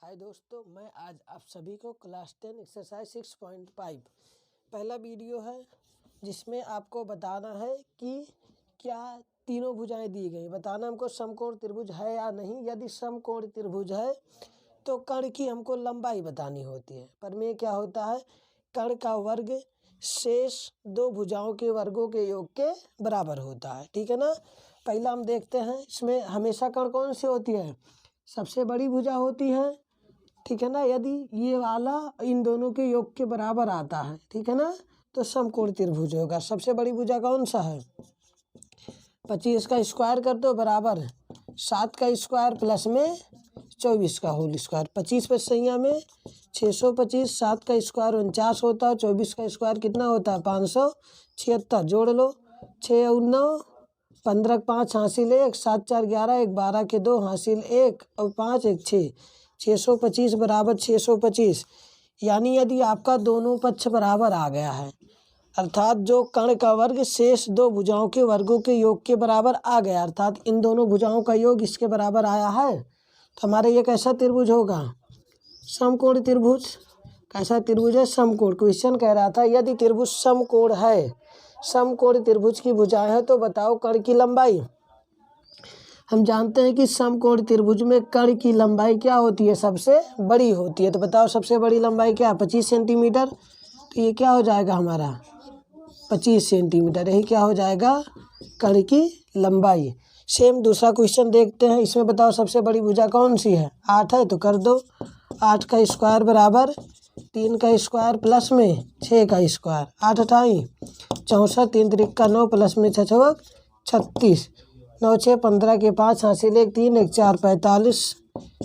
हाय दोस्तों, मैं आज आप सभी को क्लास 10 एक्सरसाइज 6.5 पहला वीडियो है जिसमें आपको बताना है कि क्या तीनों भुजाएं दी गई। बताना हमको समकोण त्रिभुज है या नहीं। यदि समकोण त्रिभुज है तो कर्ण की हमको लंबाई बतानी होती है। पर में क्या होता है, कर्ण का वर्ग शेष दो भुजाओं के वर्गों के योग के बराबर होता है। ठीक है ना। पहला हम देखते हैं, इसमें हमेशा कर्ण कौन सी होती है, सबसे बड़ी भुजा होती है। ठीक है ना। यदि ये वाला इन दोनों के योग के बराबर आता है, ठीक है ना, तो समकोण त्रिभुज होगा। सबसे बड़ी भुजा कौन सा है, 25 का स्क्वायर कर दो बराबर 7 का स्क्वायर प्लस में 24 का होल स्क्वायर। 25 पे सैया में 625, 7 का स्क्वायर 49 होता है, 24 का स्क्वायर कितना होता है 576। जोड़ लो 6 और 9 15 5 हासिल 1, 7 4 11, 1 12 के 2 हासिल 1 और 5 1 6, 625 बराबर 625। यानी यदि आपका दोनों पक्ष बराबर आ गया है, अर्थात जो कर्ण का वर्ग शेष दो भुजाओं के वर्गों के योग के बराबर आ गया, अर्थात इन दोनों भुजाओं का योग इसके बराबर आया है, तो हमारे ये कैसा त्रिभुज होगा, समकोण त्रिभुज। कैसा त्रिभुज है, समकोण। क्वेश्चन कह रहा था यदि त्रिभुज समकोण है, समकोण त्रिभुज की भुजाएं हैं, तो बताओ कर्ण की लंबाई। हम जानते हैं कि समकोण त्रिभुज में कर्ण की लंबाई क्या होती है, सबसे बड़ी होती है। तो बताओ सबसे बड़ी लंबाई क्या है, 25 सेंटीमीटर। तो ये क्या हो जाएगा हमारा 25 सेंटीमीटर, यही क्या हो जाएगा कर्ण की लंबाई। सेम दूसरा क्वेश्चन देखते हैं, इसमें बताओ सबसे बड़ी भुजा कौन सी है, 8 है, तो कर दो 8 का स्क्वायर बराबर 3 का स्क्वायर प्लस में 6 का स्क्वायर। 8 अठाई 64, 3 त्रिक का 9 प्लस में 6 छक 36, 9 6 15 के 5 हासिल 1 3 1 4 45,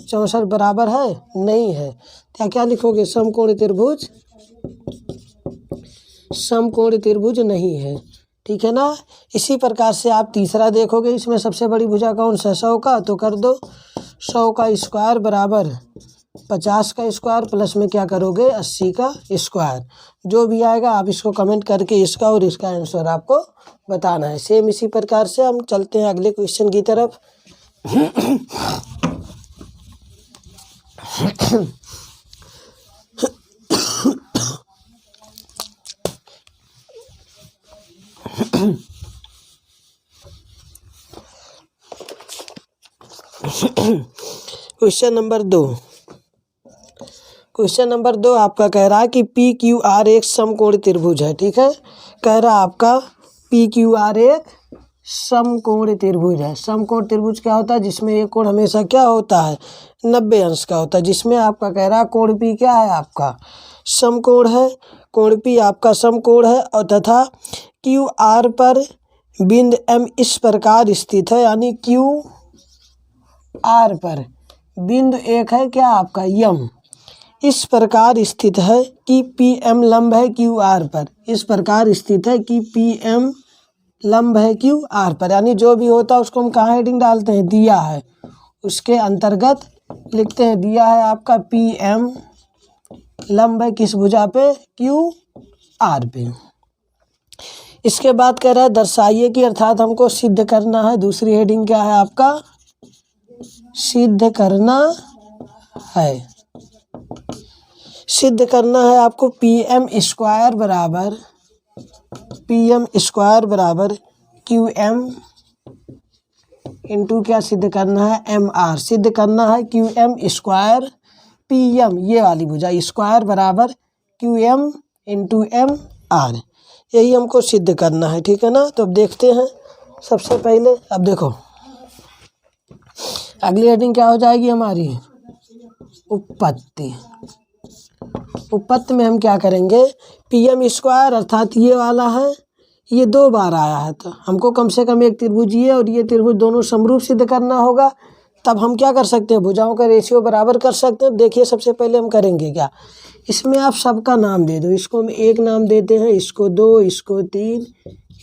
64 बराबर है नहीं है। क्या क्या लिखोगे, समकोण त्रिभुज, समकोण त्रिभुज नहीं है। ठीक है ना। इसी प्रकार से आप तीसरा देखोगे, इसमें सबसे बड़ी भुजा कौन सा, 100 का, तो कर दो 100 का स्क्वायर बराबर 50 का स्क्वायर प्लस में क्या करोगे 80 का स्क्वायर। जो भी आएगा आप इसको कमेंट करके इसका और इसका आंसर आपको बताना है। सेम इसी प्रकार से हम चलते हैं अगले क्वेश्चन की तरफ। Question number 2। क्वेश्चन नंबर 2 आपका कह रहा है कि पी क्यू आर एक समकोण त्रिभुज है। ठीक है, कह रहा आपका पी क्यू आर एक समकोण त्रिभुज है। समकोण त्रिभुज क्या होता है, जिसमें एक कोण हमेशा क्या होता है 90 अंश का होता है। जिसमें आपका कह रहा है कोण पी क्या है, आपका समकोण है, कोण पी आपका समकोण है, और तथा क्यू आर पर बिंदु एम इस प्रकार स्थित है, यानी क्यू आर पर बिंदु एक है क्या आपका यम, इस प्रकार स्थित है कि पी एम लंब है क्यू आर पर। इस प्रकार स्थित है कि पी एम लंब है क्यू आर पर, यानी जो भी होता है उसको हम कहाँ हेडिंग डालते हैं, दिया है, उसके अंतर्गत लिखते हैं। दिया है आपका पी एम लंब है किस भुजा पे, क्यू आर पे। इसके बाद कह रहा है दर्शाइए कि, अर्थात हमको सिद्ध करना है। दूसरी हेडिंग क्या है आपका, सिद्ध करना है। सिद्ध करना है आपको पी एम स्क्वायर बराबर क्यू एम इंटू क्या सिद्ध करना है, एम आर। सिद्ध करना है Q M square P M, ये वाली भुजा स्क्वायर बराबर Q M into M R, यही हमको सिद्ध करना है। ठीक है ना। तो अब देखते हैं, सबसे पहले अब देखो अगली हेडिंग क्या हो जाएगी हमारी, उपपत्ति। उपपत्ति में हम क्या करेंगे, पी एम स्क्वायर अर्थात ये वाला है, ये 2 बार आया है, तो हमको कम से कम एक त्रिभुज ये और ये त्रिभुज दोनों समरूप सिद्ध करना होगा। तब हम क्या कर सकते हैं, भुजाओं का रेशियो बराबर कर सकते हैं। देखिए सबसे पहले हम करेंगे क्या, इसमें आप सबका नाम दे दो। इसको हम 1 नाम देते हैं, इसको 2, इसको 3,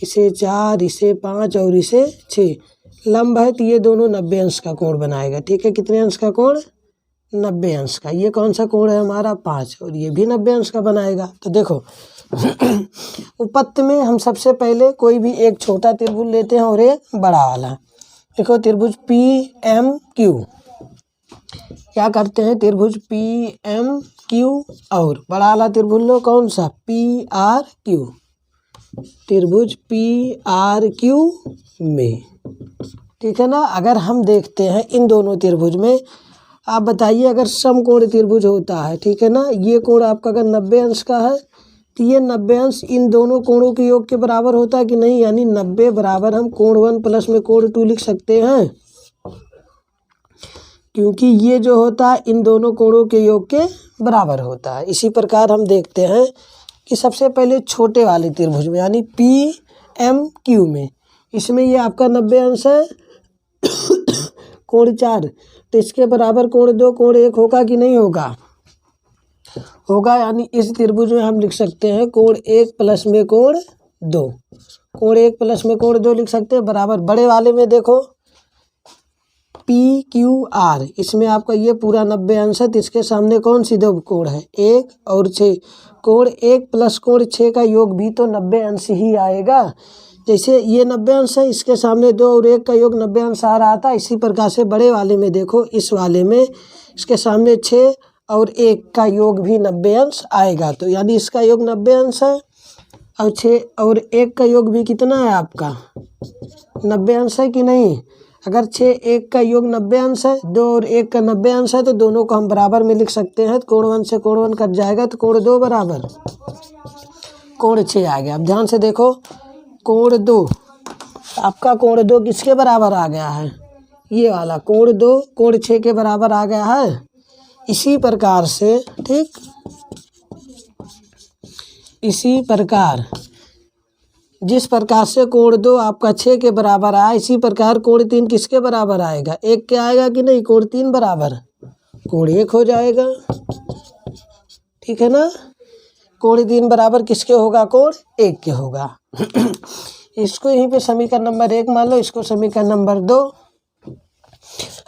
इसे 4, इसे 5 और इसे 6। लंब है तो ये दोनों 90 अंश का कोण बनाएगा। ठीक है, कितने अंश का कोण, 90 अंश का। ये कौन सा कोण है हमारा 5, और ये भी 90 अंश का बनाएगा। तो देखो उपपत्ति में हम सबसे पहले कोई भी एक छोटा त्रिभुज लेते हैं और एक बड़ा वाला। देखो त्रिभुज पी एम क्यू, क्या करते हैं, त्रिभुज पी एम क्यू और बड़ा वाला त्रिभुज लो, कौन सा, पी आर क्यू, त्रिभुज पी आर क्यू में, ठीक है ना। अगर हम देखते हैं इन दोनों त्रिभुज में, आप बताइए अगर समकोण त्रिभुज होता है, ठीक है ना, ये कोण आपका अगर 90 अंश का है तो ये 90 अंश इन दोनों कोणों के योग के बराबर होता है कि नहीं, यानी 90 बराबर हम कोण 1 प्लस में कोण 2 लिख सकते हैं, क्योंकि ये जो होता है इन दोनों कोणों के योग के बराबर होता है। इसी प्रकार हम देखते हैं कि सबसे पहले छोटे वाले त्रिभुज में यानी पी एम क्यू में, इसमें ये आपका 90 अंश है कोण 4, तो इसके बराबर कोण 2 कोण 1 होगा कि नहीं होगा, होगा। यानी इस त्रिभुज में हम लिख सकते हैं कोण 1 प्लस में कोण 2, कोण 1 प्लस में कोण 2 लिख सकते हैं बराबर। बड़े वाले में देखो पी क्यू आर, इसमें आपका ये पूरा 90 अंश है, तो इसके सामने कौन सी दो कोण है, 1 और 6, कोण 1 प्लस कोण 6 का योग भी तो 90 अंश ही आएगा। जैसे ये 90 अंश है, इसके सामने 2 और 1 का योग 90 अंश आ रहा था, इसी प्रकार से बड़े वाले में देखो, इस वाले में इसके सामने 6 और 1 का योग भी 90 अंश आएगा, तो यानी इसका योग 90 अंश है और 6 और 1 का योग भी कितना है आपका 90 अंश है कि नहीं। अगर 6 1 का योग 90 अंश है, 2 और 1 का 90 अंश है, तो दोनों को हम बराबर में लिख सकते हैं, तो कोण 1 से कोण 1 कट जाएगा, तो कोण 2 बराबर कोण 6 आ गया। अब ध्यान से देखो कोण 2, आपका कोण 2 किसके बराबर आ गया है, ये वाला कोण 2 कोण 6 के बराबर आ गया है। इसी प्रकार से, ठीक, इसी प्रकार जिस प्रकार से कोण 2 आपका 6 के बराबर आया, इसी प्रकार कोण 3 किसके बराबर आएगा, 1 के आएगा कि नहीं, कोण 3 बराबर कोण 1 हो जाएगा, ठीक है ना। कोण 3 बराबर किसके होगा, कोण 1 के होगा। इसको यहीं पे समीकरण नंबर 1 मान लो, इसको समीकरण नंबर 2।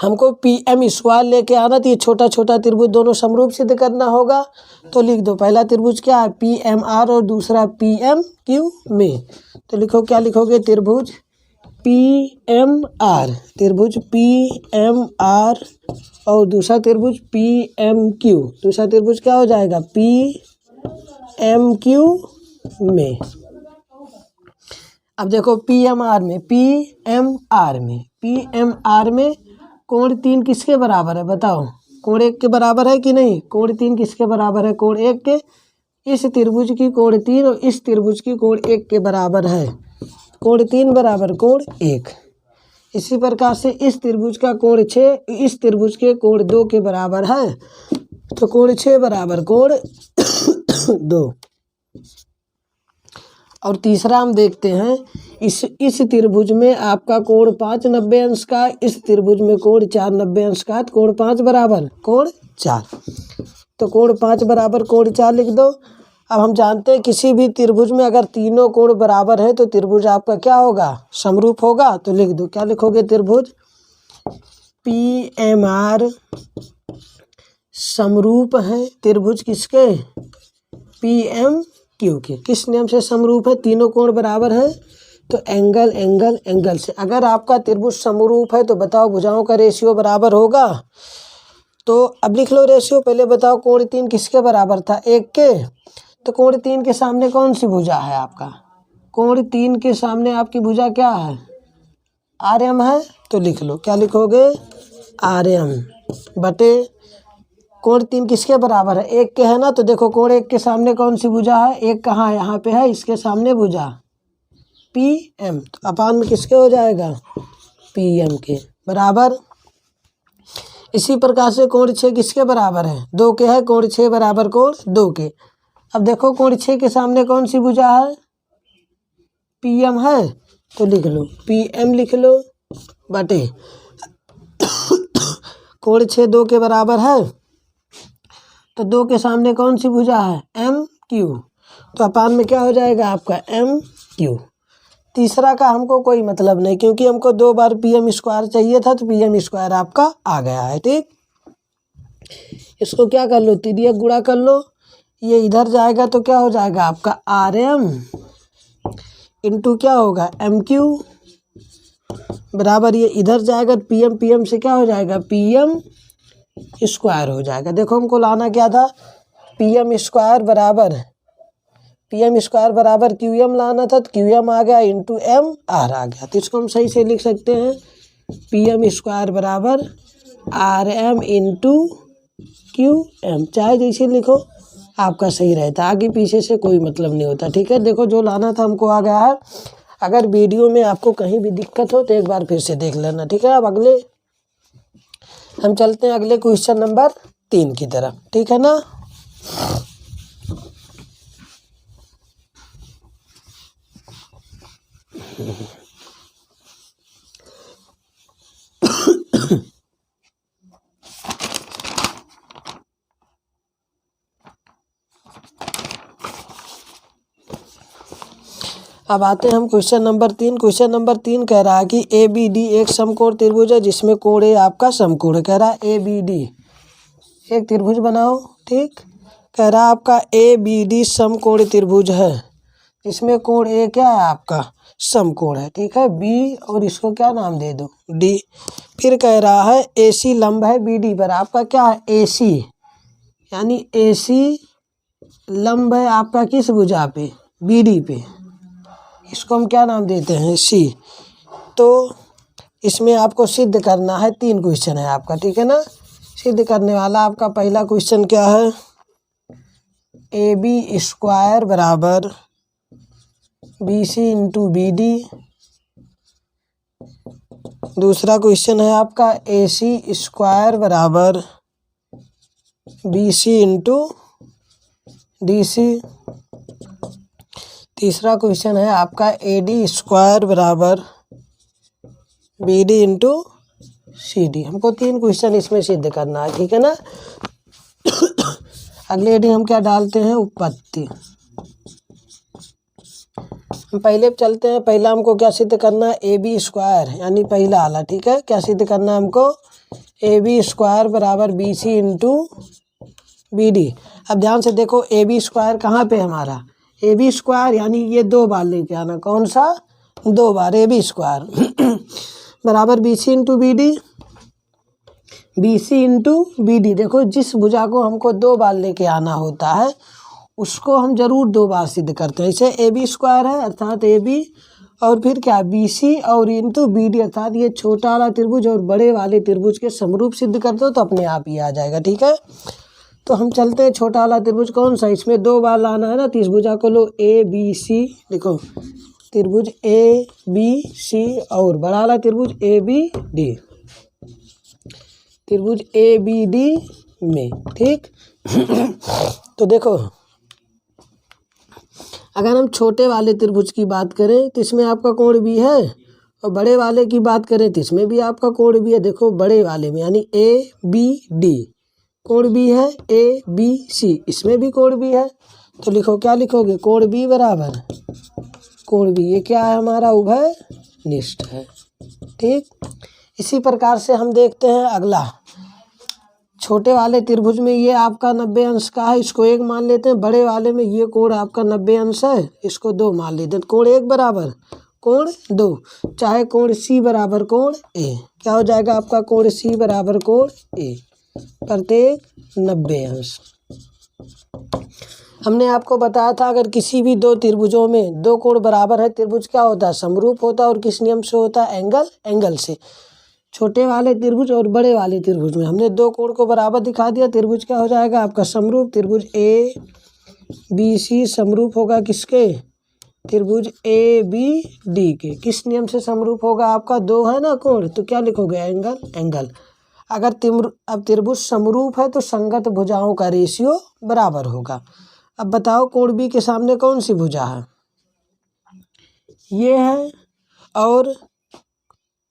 हमको पी एम स्क्वायर लेके आना, तो ये छोटा छोटा त्रिभुज दोनों समरूप सिद्ध करना होगा, तो लिख दो पहला त्रिभुज क्या है पी एम आर और दूसरा पी एम क्यू में, तो लिखो क्या लिखोगे, त्रिभुज पी एम आर, त्रिभुज पी एम आर और दूसरा त्रिभुज पी एम क्यू, दूसरा त्रिभुज क्या हो जाएगा पी एम क्यू में। अब देखो पी एम आर में, पी एम आर में कोण 3 किसके बराबर है बताओ, कोण 1 के बराबर है कि नहीं, कोण 3 किसके बराबर है, कोण 1 के। इस त्रिभुज की कोण 3 और इस त्रिभुज की कोण 1 के बराबर है, कोण 3 बराबर कोण 1। इसी प्रकार से इस त्रिभुज का कोण 6 इस त्रिभुज के कोण 2 के बराबर है, तो कोण 6 बराबर कोण 2। और तीसरा हम देखते हैं इस त्रिभुज में आपका कोण 5 90 अंश का, इस त्रिभुज में कोण 4 90 अंश का, तो कोण 5 बराबर कोण 4, तो कोण 5 बराबर कोण 4 लिख दो। अब हम जानते हैं किसी भी त्रिभुज में अगर तीनों कोण बराबर है तो त्रिभुज आपका क्या होगा, समरूप होगा, तो लिख दो क्या लिखोगे, त्रिभुज पी एम आर समरूप है त्रिभुज किसके, पी एम क्यू के। किस नियम से समरूप है, तीनों कोण बराबर है तो एंगल एंगल एंगल से। अगर आपका त्रिभुज समरूप है तो बताओ भुजाओं का रेशियो बराबर होगा, तो अब लिख लो रेशियो। पहले बताओ कोण 3 किसके बराबर था, 1 के, तो कोण 3 के सामने कौन सी भुजा है आपका, कोण 3 के सामने आपकी भुजा क्या है, आर एम है, तो लिख लो क्या लिखोगे, आर एम बटे कोण 3 किसके बराबर है, 1 के है ना, तो देखो कोण 1 के सामने कौन सी भुजा है, 1 कहाँ है, यहाँ पे है, इसके सामने भुजा पी एम, तो अपान में किसके हो जाएगा, पी एम के बराबर। इसी प्रकार से कोण 6 किसके बराबर है, 2 के है, कोण 6 बराबर कोण 2 के। अब देखो कोण 6 के सामने कौन सी भुजा है, पी एम है, तो लिख लो पी एम लिख लो बटे कोण 6 2 के बराबर है, तो 2 के सामने कौन सी भुजा है, एम क्यू, तो अपान में क्या हो जाएगा आपका एम क्यू। तीसरा का हमको कोई मतलब नहीं, क्योंकि हमको 2 बार पी एम स्क्वायर चाहिए था, तो पी एम स्क्वायर आपका आ गया है, ठीक। इसको क्या कर लो, तिर्यक गुणा कर लो, ये इधर जाएगा तो क्या हो जाएगा आपका आर एम इंटू क्या होगा एम क्यू बराबर, ये इधर जाएगा पी एम से क्या हो जाएगा पी एम स्क्वायर हो जाएगा। देखो हमको लाना क्या था, PM स्क्वायर बराबर QM लाना था, तो QM आ गया इंटू MR आ गया। तो इसको हम सही से लिख सकते हैं PM स्क्वायर बराबर RM इंटू QM, चाहे जैसे लिखो आपका सही रहता, आगे पीछे से कोई मतलब नहीं होता। ठीक है, देखो जो लाना था हमको आ गया है। अगर वीडियो में आपको कहीं भी दिक्कत हो तो एक बार फिर से देख लेना। ठीक है, अब हम चलते हैं अगले क्वेश्चन नंबर 3 की तरफ। ठीक है ना। अब आते हैं हम क्वेश्चन नंबर 3। क्वेश्चन नंबर 3 कह रहा है कि ABD एक समकोण त्रिभुज है जिसमें कोण A आपका समकोण है। कह रहा है ABD एक त्रिभुज बनाओ। ठीक, कह रहा है आपका ABD समकोण त्रिभुज है जिसमें कोण A क्या है आपका समकोण है। ठीक है, B और इसको क्या नाम दे दो D। फिर कह रहा है AC लंब है BD पर, आपका क्या है AC, यानी AC लंब है आपका किस भुजा पे, BD पे, इसको हम क्या नाम देते हैं C। तो इसमें आपको सिद्ध करना है, 3 क्वेश्चन है आपका। ठीक है ना, सिद्ध करने वाला आपका पहला क्वेश्चन क्या है, AB स्क्वायर बराबर BC इंटू BD। दूसरा क्वेश्चन है आपका AC स्क्वायर बराबर BC इंटू DC। तीसरा क्वेश्चन है आपका AD स्क्वायर बराबर BD इंटू CD। हमको 3 क्वेश्चन इसमें सिद्ध करना है। ठीक है ना। अगले AD हम क्या डालते हैं, उत्पत्ति। हम पहले चलते हैं, पहला हमको क्या सिद्ध करना है, AB स्क्वायर यानी पहला वाला। ठीक है, क्या सिद्ध करना है हमको, AB स्क्वायर बराबर BC इंटू BD। अब ध्यान से देखो AB स्क्वायर कहाँ पे हमारा, AB स्क्वायर यानी ये 2 बार लेके आना, कौन सा 2 बार, AB स्क्वायर बराबर BC into BD। BC into BD, देखो जिस भुजा को हमको 2 बार लेके आना होता है उसको हम जरूर 2 बार सिद्ध करते हैं। इसे AB स्क्वायर है अर्थात AB और फिर क्या BC और इंटू BD अर्थात ये छोटा वाला त्रिभुज और बड़े वाले त्रिभुज के समरूप सिद्ध करते हो तो अपने आप ही आ जाएगा। ठीक है, तो हम चलते हैं, छोटा वाला त्रिभुज कौन सा, इसमें 2 बार लाना है ना, तो इस भुजा को लो ABC, देखो त्रिभुज ABC और बड़ा वाला त्रिभुज ABD, त्रिभुज ABD में। ठीक तो देखो अगर हम छोटे वाले त्रिभुज की बात करें तो इसमें आपका कोण भी है और बड़े वाले की बात करें तो इसमें भी आपका कोण भी है। देखो बड़े वाले में यानी ABD कोण भी है, ABC इसमें भी कोण भी है। तो लिखो, क्या लिखोगे, कोण B बराबर कोण B, ये क्या है हमारा उभय निष्ठ है। ठीक, इसी प्रकार से हम देखते हैं अगला, छोटे वाले त्रिभुज में ये आपका 90 अंश का है, इसको 1 मान लेते हैं। बड़े वाले में ये कोण आपका 90 अंश है, इसको 2 मान लेते हैं। कोण 1 बराबर कोण 2, चाहे कोण C बराबर कोण A, क्या हो जाएगा आपका कोण C बराबर कोण A प्रत्येक 90 अंश। हमने आपको बताया था अगर किसी भी 2 त्रिभुजों में 2 कोण बराबर है, त्रिभुज क्या होता है, समरूप होता है। और किस नियम से होता है, एंगल से। छोटे वाले त्रिभुज और बड़े वाले त्रिभुज में हमने 2 कोण को बराबर दिखा दिया, त्रिभुज क्या हो जाएगा आपका समरूप। त्रिभुज ABC समरूप होगा किसके, त्रिभुज ABD के। किस नियम से समरूप होगा आपका, 2 है ना कोण, तो क्या लिखोगे, एंगल। अगर त्रिभुज समरूप है तो संगत भुजाओं का रेशियो बराबर होगा। अब बताओ कोण B के सामने कौन सी भुजा है, ये है, और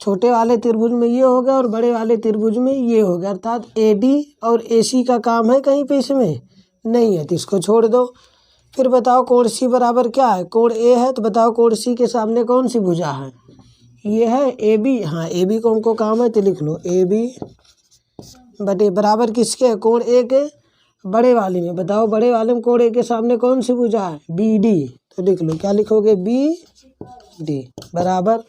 छोटे वाले त्रिभुज में ये हो गया और बड़े वाले त्रिभुज में ये हो गया, अर्थात AD और AC का काम है कहीं पे, इसमें नहीं है तो इसको छोड़ दो। फिर बताओ कोण C बराबर क्या है, कोण A है, तो बताओ कोण C के सामने कौन सी भुजा है, ये है AB। हाँ AB को हमको काम है तो लिख लो AB बटे बराबर किसके है, कोण A के। बड़े वाले में बताओ, बड़े वाले में कोण A के सामने कौन सी भुजा है, BD, तो लिख लो, क्या लिखोगे, BD बराबर।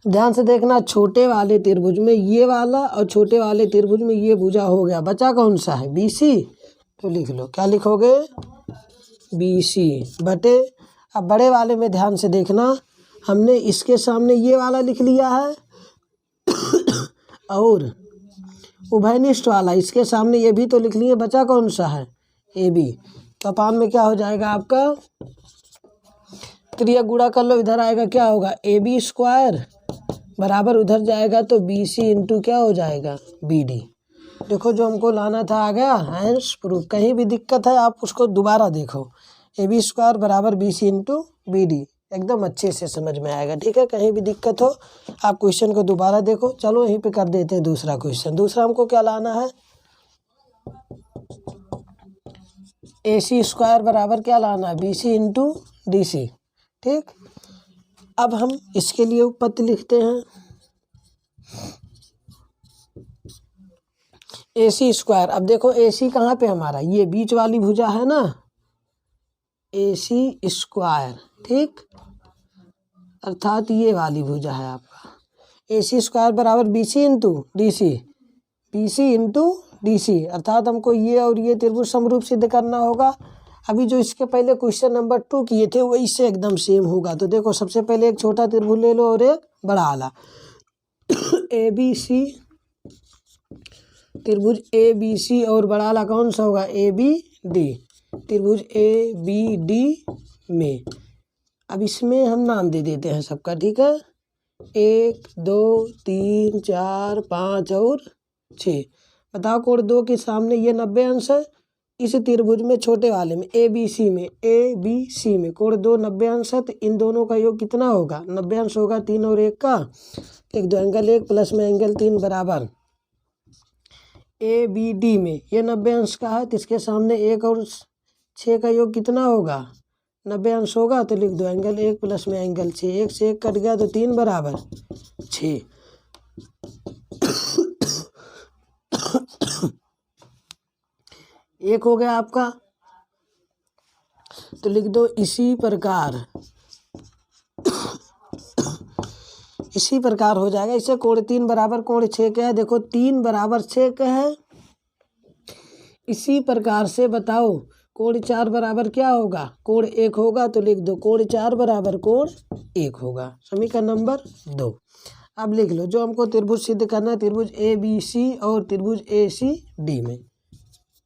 ध्यान से देखना, छोटे वाले त्रिभुज में ये वाला और छोटे वाले त्रिभुज में ये भुजा हो गया, बचा कौन सा है, BC। तो लिख लो, क्या लिखोगे, BC बटे। अब बड़े वाले में ध्यान से देखना, हमने इसके सामने ये वाला लिख लिया है और उभयनिष्ठ वाला इसके सामने ये भी तो लिख लिए, बचा कौन सा है, AB। तो अपान में क्या हो जाएगा आपका, त्रिया गुणा कर लो, इधर आएगा क्या होगा, AB स्क्वायर बराबर उधर जाएगा तो BC इंटू क्या हो जाएगा, BD। देखो जो हमको लाना था आ गया, हैंस प्रूफ। कहीं भी दिक्कत है आप उसको दोबारा देखो, AB स्क्वायर बराबर BC इंटू BD, एकदम अच्छे से समझ में आएगा, ठीक है। कहीं भी दिक्कत हो आप क्वेश्चन को दोबारा देखो। चलो यहीं पे कर देते हैं दूसरा क्वेश्चन। दूसरा हमको क्या लाना है, AC स्क्वायर बराबर क्या लाना है, BC इंटू DC, ठीक। अब हम इसके लिए उपपत्ति लिखते हैं, AC स्क्वायर। अब देखो AC कहाँ पे हमारा, ये बीच वाली भुजा है ना, AC स्क्वायर, ठीक, अर्थात ये वाली भुजा है आपका। AC स्क्वायर बराबर BC into DC, BC into DC, अर्थात हमको ये और ये त्रिभुज समरूप सिद्ध करना होगा। अभी जो इसके पहले क्वेश्चन नंबर 2 किए थे वही से एकदम सेम होगा। तो देखो सबसे पहले एक छोटा त्रिभुज ले लो और एक बड़ा वाला ABC, त्रिभुज ABC और बड़ा वाला कौन सा होगा, ABD, त्रिभुज ABD में। अब इसमें हम नाम दे देते हैं सबका, ठीक है, 1 2 3 4 5 और 6। बताओ कोण 2 के सामने ये 90 अंश है, इस त्रिभुज में छोटे वाले में ABC में कोण 2 90 अंश है, तो इन दोनों का योग कितना होगा, 90 अंश होगा, 3 और 1 का, 1 2 एंगल 1 प्लस में एंगल 3 बराबर ABD में ये 90 अंश का है, तो इसके सामने 1 और 6 का योग कितना होगा, 90 अंश होगा। तो लिख दो एंगल 1 प्लस में एंगल 6, 1 से 1 कट गया तो 3 बराबर 6। एक हो गया आपका, तो लिख दो इसी प्रकार हो जाएगा। इसे कोण 3 बराबर कोण 6 का है, देखो 3 बराबर 6 का है। इसी प्रकार से बताओ कोण 4 बराबर क्या होगा, कोण 1 होगा, तो लिख दो कोण 4 बराबर कोण 1 होगा, समीकरण नंबर 2। अब लिख लो जो हमको त्रिभुज सिद्ध करना है, त्रिभुज ABC और त्रिभुज ACD में,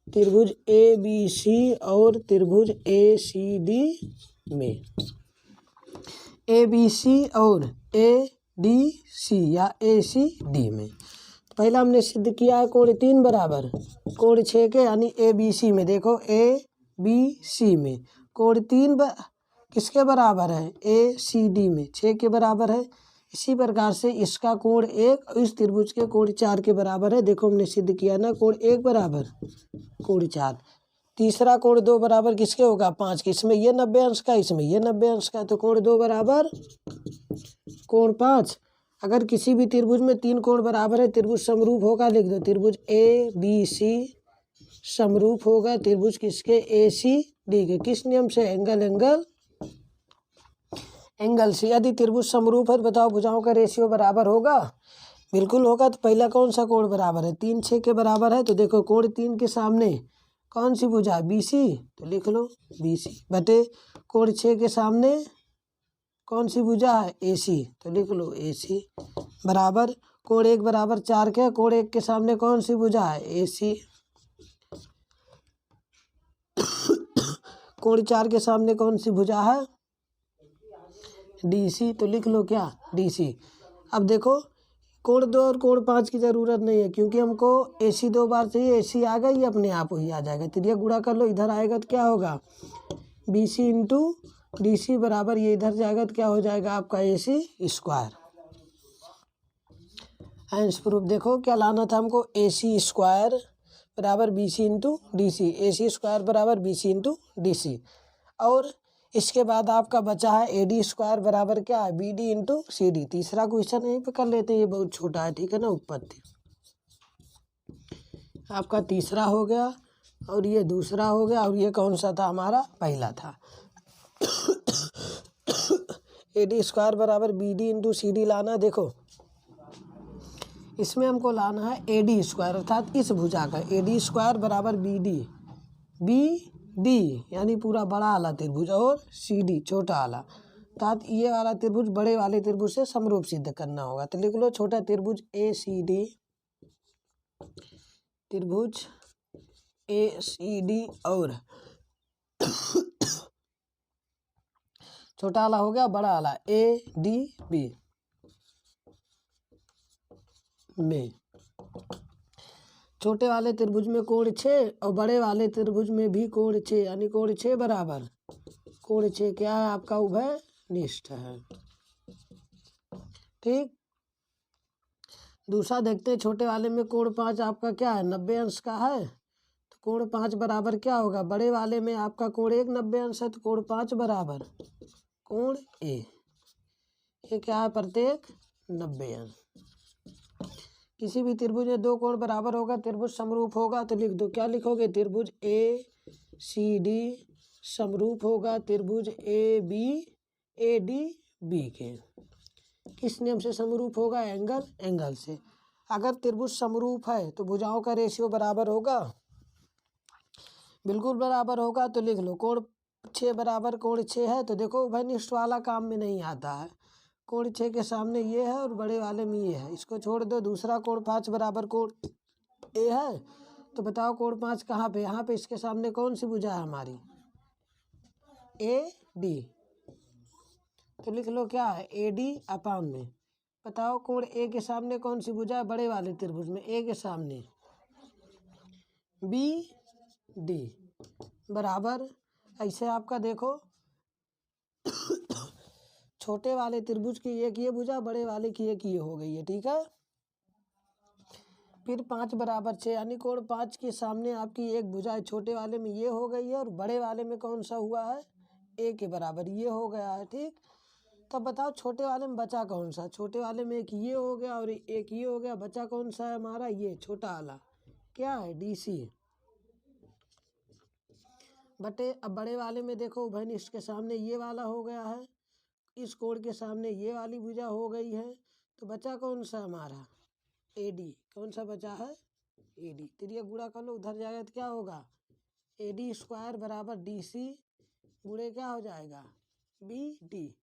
त्रिभुज ABC और त्रिभुज ACD में, ABC और ADC या ACD में। पहला हमने सिद्ध किया है कोण 3 बराबर कोण 6 के, यानी ABC में। देखो ABC में कोण 3 किसके बराबर है, ACD में 6 के बराबर है। इसी प्रकार से इसका कोण 1 और इस त्रिभुज के कोण 4 के बराबर है। देखो हमने सिद्ध किया ना, कोण 1 बराबर कोण 4। तीसरा कोण 2 बराबर किसके होगा, 5 के, इसमें ये 90 अंश का, इसमें ये 90 अंश का, तो कोण 2 बराबर कोण 5। अगर किसी भी त्रिभुज में 3 कोण बराबर है, त्रिभुज समरूप होगा, लिख दो त्रिभुज ABC समरूप होगा त्रिभुज किसके, ACD के। किस नियम से, एंगल से। यदि त्रिभुज समरूप है तो बताओ भुजाओं का रेशियो बराबर होगा, बिल्कुल होगा। तो पहला कौन सा कोण बराबर है, 3 6 के बराबर है। तो देखो कोण 3 के सामने कौन सी भुजा, BC, तो लिख लो BC बटे कोण 6 के सामने कौन सी भुजा है, AC, तो लिख लो AC बराबर कोण 1 बराबर 4 के, कोण 1 के सामने कौन सी भुजा है, AC, कोण 4 के सामने कौन सी भुजा है, DC, तो लिख लो क्या, DC। अब देखो कोण 2 और कोण 5 की ज़रूरत नहीं है, क्योंकि हमको AC 2 बार चाहिए, AC आ गई, ये अपने आप ही आ जाएगा। त्रिज्या गुणा कर लो, इधर आएगा तो क्या होगा, BC इंटू DC बराबर ये इधर जाएगा तो क्या हो जाएगा आपका AC स्क्वायर। Hence proof. देखो क्या लाना था हमको, AC स्क्वायर बराबर BC into DC, AC square बराबर BC इंटू DC। और इसके बाद आपका बचा है AD स्क्वायर बराबर क्या है, BD इंटू CD। तीसरा क्वेश्चन यहीं पे कर लेते हैं, ये बहुत छोटा है, ठीक है ना, उपपत्ति आपका तीसरा हो गया और ये दूसरा हो गया, और ये कौन सा था हमारा, पहला था। AD स्क्वायर बराबर BD इंटू CD लाना। देखो इसमें हमको लाना है AD स्क्वायर अर्थात इस भुजा का AD स्क्वायर बराबर BD यानी पूरा बड़ा वाला त्रिभुज और CD छोटा वाला, अर्थात ये वाला त्रिभुज बड़े वाले त्रिभुज से समरूप सिद्ध करना होगा। तो लिख लो छोटा त्रिभुज ACD और छोटा वाला हो गया बड़ा वाला ADB में छोटे वाले त्रिभुज में कोण 6 और बड़े वाले त्रिभुज में भी कोण 6 यानी कोण 6 बराबर कोण 6 क्या है आपका उभय निष्ठ है। ठीक, दूसरा देखते हैं छोटे वाले में कोण 5 आपका क्या है 90 अंश का है। तो कोण 5 बराबर क्या होगा, बड़े वाले में आपका कोण 1 90 अंश है तो कोण 5 बराबर कोण A, ये क्या है प्रत्येक 90 अंश। किसी भी त्रिभुज में दो कोण बराबर होगा त्रिभुज समरूप होगा। तो लिख दो, क्या लिखोगे, त्रिभुज ACD समरूप होगा त्रिभुज ADB के। किस नियम से समरूप होगा, एंगल से। अगर त्रिभुज समरूप है तो भुजाओं का रेशियो बराबर होगा, बिल्कुल बराबर होगा। तो लिख लो कोण 6 बराबर कोण 6 है। तो देखो उभयनिष्ठ वाला काम में नहीं आता है, कोण 6 के सामने ये है और बड़े वाले में ये है, इसको छोड़ दो। दूसरा कोण 5 बराबर कोण A है। तो बताओ कोण 5 कहाँ पे, यहाँ पे इसके सामने कौन सी भुजा है हमारी AD। तो लिख लो क्या है AD अपान में। बताओ कोण A के सामने कौन सी भुजा है बड़े वाले त्रिभुज में, A के सामने BD बराबर। ऐसे आपका देखो छोटे वाले त्रिभुज की एक ये भुजा बड़े वाले की एक ये हो गई है। ठीक है, फिर 5 बराबर 6 यानी कोण 5 के सामने आपकी एक भुजा छोटे वाले में ये हो गई है और बड़े वाले में कौन सा हुआ है A के बराबर ये हो गया है। ठीक, तब बताओ छोटे वाले में बचा कौन सा, छोटे वाले में एक ये हो गया और एक ये हो गया, बचा कौन सा है हमारा ये छोटा वाला क्या है DC बटे। अब बड़े वाले में देखो उभयनिष्ठ के सामने ये वाला हो गया है, इस कोण के सामने ये वाली भुजा हो गई है। तो बचा कौन सा हमारा AD, कौन सा बचा है AD। तिरिया गुणा कर लो, उधर जाएगा तो क्या होगा AD स्क्वायर बराबर DC गुणे क्या हो जाएगा BD।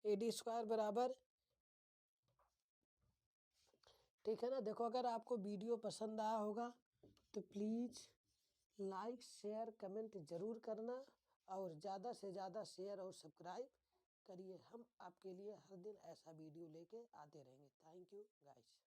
AD स्क्वायर बराबर, ठीक है ना। देखो अगर आपको वीडियो पसंद आया होगा तो प्लीज़ लाइक शेयर कमेंट ज़रूर करना और ज़्यादा से ज़्यादा शेयर और सब्सक्राइब करिए। हम आपके लिए हर दिन ऐसा वीडियो लेके आते रहेंगे। Thank you guys.